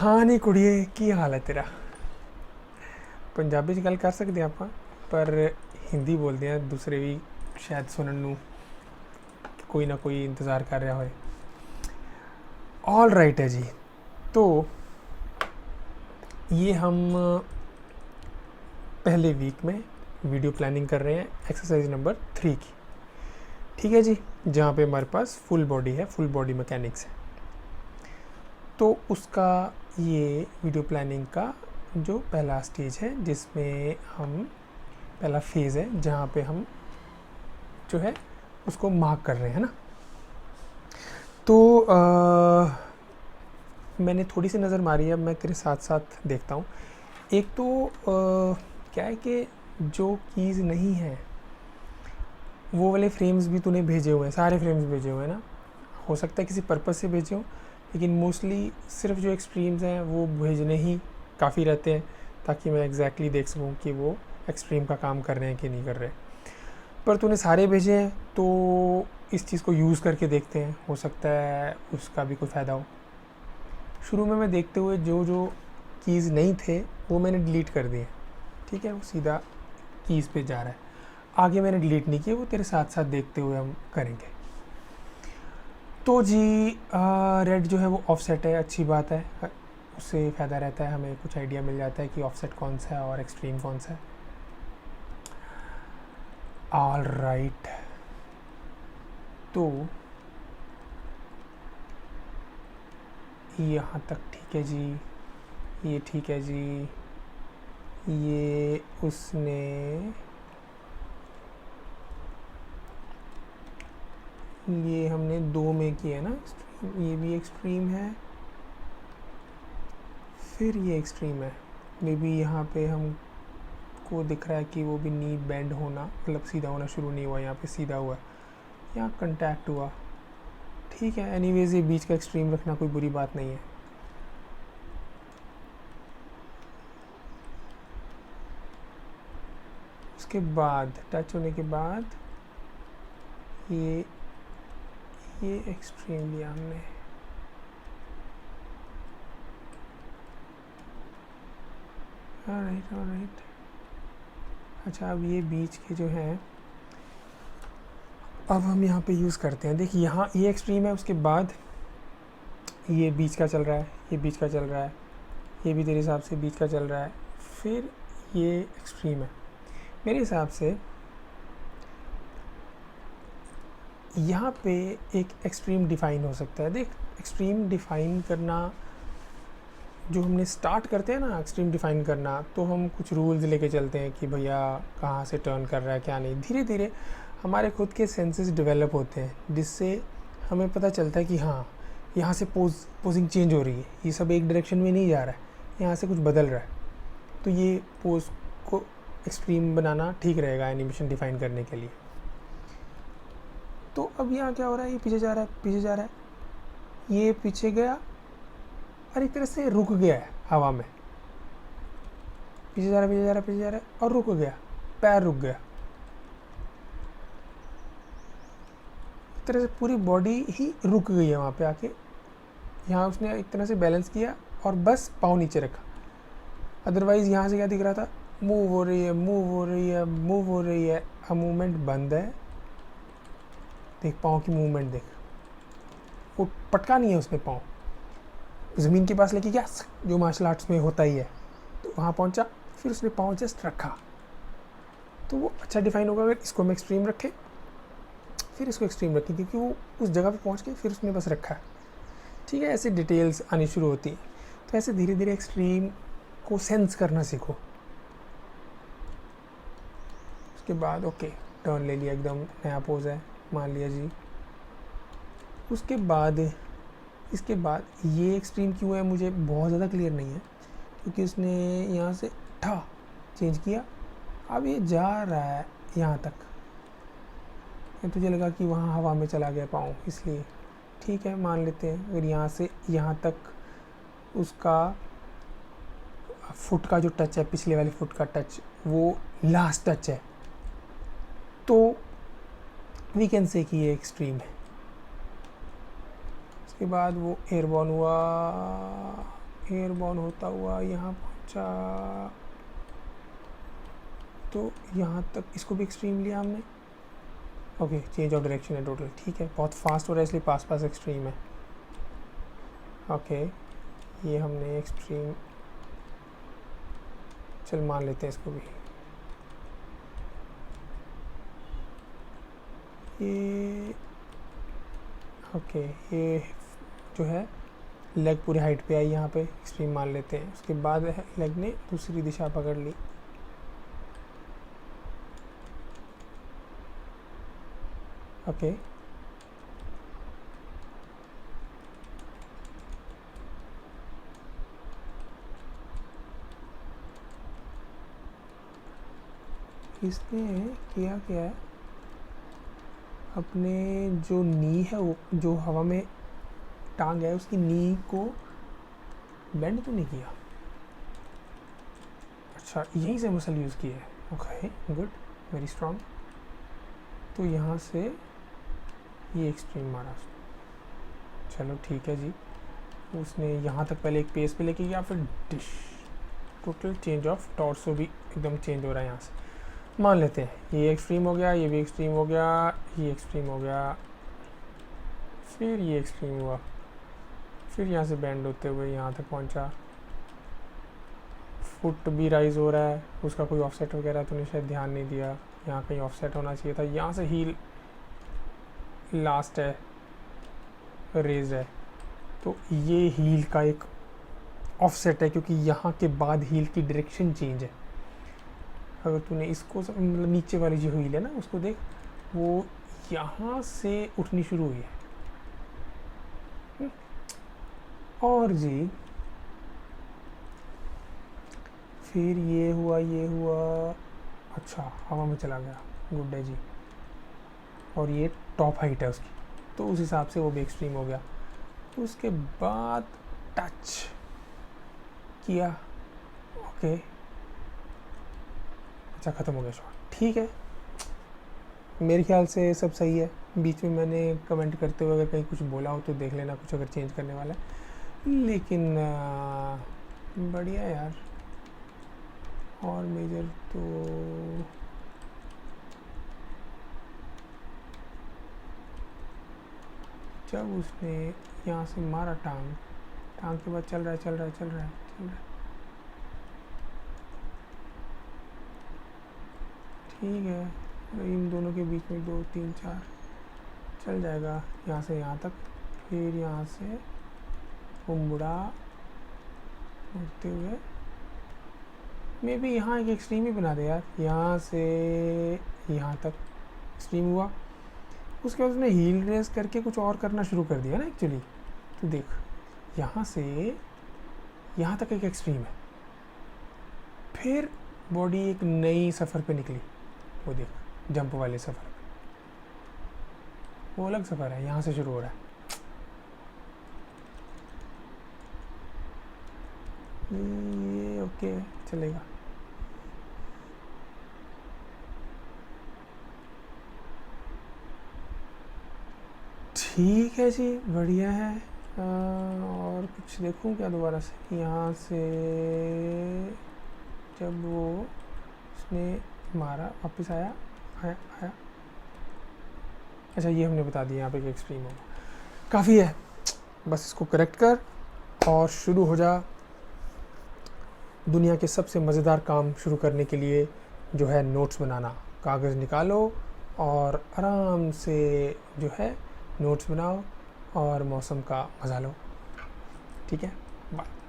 हाँ नहीं कुड़िए की हाल है तेरा। पंजाबी च गल कर सकते हैं आप, पर हिंदी बोलते हैं दूसरे भी शायद सुनने नू कोई ना कोई इंतज़ार कर रहा होए। ऑल राइट है जी। तो ये हम पहले वीक में वीडियो प्लानिंग कर रहे हैं एक्सरसाइज नंबर 3 की। ठीक है जी, जहाँ पे हमारे पास फुल बॉडी है, फुल बॉडी मैकेनिक्स है। तो उसका ये वीडियो प्लानिंग का जो पहला स्टेज है, जिसमें हम पहला फेज़ है जहाँ पे हम जो है उसको मार्क कर रहे हैं ना। तो मैंने थोड़ी सी नज़र मारी है, मैं तेरे साथ साथ देखता हूँ। एक तो क्या है कि जो कीज़ नहीं है वो वाले फ्रेम्स भी तूने भेजे हुए हैं, सारे फ्रेम्स भेजे हुए हैं ना। हो सकता है किसी पर्पज़ से भेजे हों, लेकिन मोस्टली सिर्फ जो एक्सट्रीम्स हैं वो भेजने ही काफ़ी रहते हैं, ताकि मैं एग्जैक्टली देख सकूं कि वो एक्सट्रीम का काम कर रहे हैं कि नहीं कर रहे। पर तूने सारे भेजे हैं तो इस चीज़ को यूज़ करके देखते हैं, हो सकता है उसका भी कोई फ़ायदा हो। शुरू में मैं देखते हुए जो जो कीज़ नहीं थे वो मैंने डिलीट कर दिए। ठीक है, वो सीधा कीज़ पे जा रहा है। आगे मैंने डिलीट नहीं किए, वो तेरे साथ साथ देखते हुए हम करेंगे। तो जी रेड जो है वो ऑफसेट है, अच्छी बात है, उससे फ़ायदा रहता है, हमें कुछ आइडिया मिल जाता है कि ऑफसेट कौन सा है और एक्सट्रीम कौन सा है। ऑल राइट, तो यहाँ तक ठीक है जी, ये ठीक है जी। ये उसने ये हमने 2 में किया ना, ये भी एक्सट्रीम है, फिर ये एक्सट्रीम है। मे बी यहाँ पे हमको दिख रहा है कि वो भी नी बेंड होना, मतलब सीधा होना शुरू नहीं हुआ, यहाँ पे सीधा हुआ, यहाँ कंटैक्ट हुआ। ठीक है, एनीवेज ये बीच का एक्सट्रीम रखना कोई बुरी बात नहीं है। उसके बाद टच होने के बाद ये एक्सट्रीम लिया हमने। Alright alright. अच्छा, अब ये बीच के जो हैं अब हम यहाँ पे यूज़ करते हैं। देखिए यहाँ ये एक्सट्रीम है, उसके बाद ये बीच का चल रहा है, ये बीच का चल रहा है, ये भी तेरे हिसाब से बीच का चल रहा है, फिर ये एक्सट्रीम है। मेरे हिसाब से यहाँ पे एक एक्सट्रीम डिफ़ाइन हो सकता है। देख, एक्सट्रीम डिफ़ाइन करना जो हमने स्टार्ट करते हैं ना, एक्सट्रीम डिफ़ाइन करना, तो हम कुछ रूल्स लेके चलते हैं कि भैया कहाँ से टर्न कर रहा है क्या नहीं। धीरे धीरे हमारे खुद के सेंसेस डेवलप होते हैं, जिससे हमें पता चलता है कि हाँ यहाँ से पोजिंग चेंज हो रही है, ये सब एक डायरेक्शन में नहीं जा रहा है, यहाँ से कुछ बदल रहा है। तो ये पोज को एक्सट्रीम बनाना ठीक रहेगा एनिमेशन डिफ़ाइन करने के लिए। तो अब यहाँ क्या हो रहा है, ये पीछे जा रहा है, पीछे जा रहा है, ये पीछे गया और एक तरह से रुक गया है हवा में, पीछे जा रहा है, पीछे जा रहा है, पीछे जा रहा है और रुक गया, पैर रुक गया। एक तरह से पूरी बॉडी ही रुक गई है वहाँ पे आके। यहाँ उसने एक तरह से बैलेंस किया और बस पाँव नीचे रखा। अदरवाइज़ यहाँ से क्या दिख रहा था, मूव हो रही है, मूव हो रही है, मूव हो रही है, अब मूवमेंट बंद है। देख पाँव की मूवमेंट देख, वो पटका नहीं है उसने पाँव, ज़मीन के पास लेके गया जो मार्शल आर्ट्स में होता ही है, तो वहाँ पहुँचा, फिर उसने पाँव जस्ट रखा। तो वो अच्छा डिफाइन होगा अगर इसको हम एक्सट्रीम रखें, फिर इसको एक्सट्रीम रखें, क्योंकि वो उस जगह पे पहुँच के फिर उसने बस रखा है। ठीक है, ऐसे डिटेल्स आनी शुरू होती हैं। तो ऐसे धीरे धीरे एक्सट्रीम को सेंस करना सीखो। उसके बाद ओके, टर्न ले लिया, एकदम नया पोज है, मान लिया जी। उसके बाद इसके बाद ये एक्सट्रीम क्यों है मुझे बहुत ज़्यादा क्लियर नहीं है, क्योंकि उसने यहाँ से ठा चेंज किया, अब ये जा रहा है यहाँ तक, तुझे लगा कि वहाँ हवा में चला गया पाँव, इसलिए ठीक है मान लेते हैं। अगर यहाँ से यहाँ तक उसका फुट का जो टच है, पिछले वाले फुट का टच, वो लास्ट टच है, तो वी कैन से कि ये एक्सट्रीम है। उसके बाद वो एयरबॉर्न हुआ, एयरबॉर्न होता हुआ यहाँ पहुँचा, तो यहाँ तक इसको भी एक्सट्रीम लिया हमने। ओके, चेंज ऑफ डायरेक्शन है टोटल, ठीक है। बहुत फास्ट हो रहा है इसलिए पास पास एक्सट्रीम है। ओके, ये हमने एक्सट्रीम, चल मान लेते हैं इसको भी। ये ओके, ये जो है लेग पूरी हाइट पे आई, यहाँ पे एक्सट्रीम मान लेते हैं। उसके बाद लेग ने दूसरी दिशा पकड़ ली। ओके, इसने किया क्या है, अपने जो नी है वो जो हवा में टांग है उसकी नी को बेंड तो नहीं किया। अच्छा, यहीं से मसल यूज़ किया है। Okay, good, very strong. तो यहाँ से ये एक्सट्रीम मारा, चलो ठीक है जी। उसने यहाँ तक पहले एक पेस पे लेके गया, फिर dish, total change of torso भी एकदम चेंज हो रहा है यहाँ से। मान लेते हैं ये एक्सट्रीम हो गया, ये भी एक्सट्रीम हो गया, ये एक्सट्रीम हो गया, फिर ये एक्सट्रीम हुआ, फिर यहाँ से बैंड होते हुए यहाँ तक पहुँचा। फुट भी राइज हो रहा है, उसका कोई ऑफसेट वगैरह तो नहीं, शायद ध्यान नहीं दिया। यहाँ कहीं ऑफसेट होना चाहिए था। यहाँ से हील लास्ट है, रेज है, तो ये हील का एक ऑफसेट है, क्योंकि यहाँ के बाद हील की डायरेक्शन चेंज है। अगर तूने इसको मतलब नीचे वाली जो हील है ना उसको देख, वो यहाँ से उठनी शुरू हुई है। और जी फिर ये हुआ, ये हुआ, अच्छा हवा में चला गया, गुड है जी। और ये टॉप हाइट है उसकी, तो उस हिसाब से वो भी एक्सट्रीम हो गया। उसके बाद टच किया, ओके, अच्छा ख़त्म हो गया शॉट, ठीक है। मेरे ख्याल से सब सही है। बीच में मैंने कमेंट करते हुए अगर कहीं कुछ बोला हो तो देख लेना, कुछ अगर चेंज करने वाला है। लेकिन बढ़िया यार। और मेजर तो जब उसने यहाँ से मारा टांग के बाद चल रहा है। ठीक है, इन दोनों के बीच में 2 3 4 चल जाएगा यहाँ से यहाँ तक। फिर यहाँ से वो मुड़ा मुड़ते हुए, मे बी यहाँ एक एक्सट्रीम ही बना दे यार। यहाँ से यहाँ तक एक्सट्रीम हुआ, उसके बाद उसने हील रेस करके कुछ और करना शुरू कर दिया ना एक्चुअली। तो देख, यहाँ से यहाँ तक एक एक्सट्रीम है, फिर बॉडी एक नई सफ़र पे निकली। वो देख, जंप वाले सफ़र पे, वो अलग सफ़र है, यहाँ से शुरू हो रहा है। ये ओके चलेगा। ठीक है जी, बढ़िया है। और कुछ देखूं क्या दोबारा से? यहाँ से जब वो उसने मारा वापस आया। अच्छा, ये हमने बता दिया यहाँ पे कि एक्सट्रीम होगा, काफ़ी है। बस इसको करेक्ट कर और शुरू हो जा दुनिया के सबसे मज़ेदार काम शुरू करने के लिए, जो है नोट्स बनाना। कागज़ निकालो और आराम से जो है नोट्स बनाओ और मौसम का मज़ा लो। ठीक है, बाय।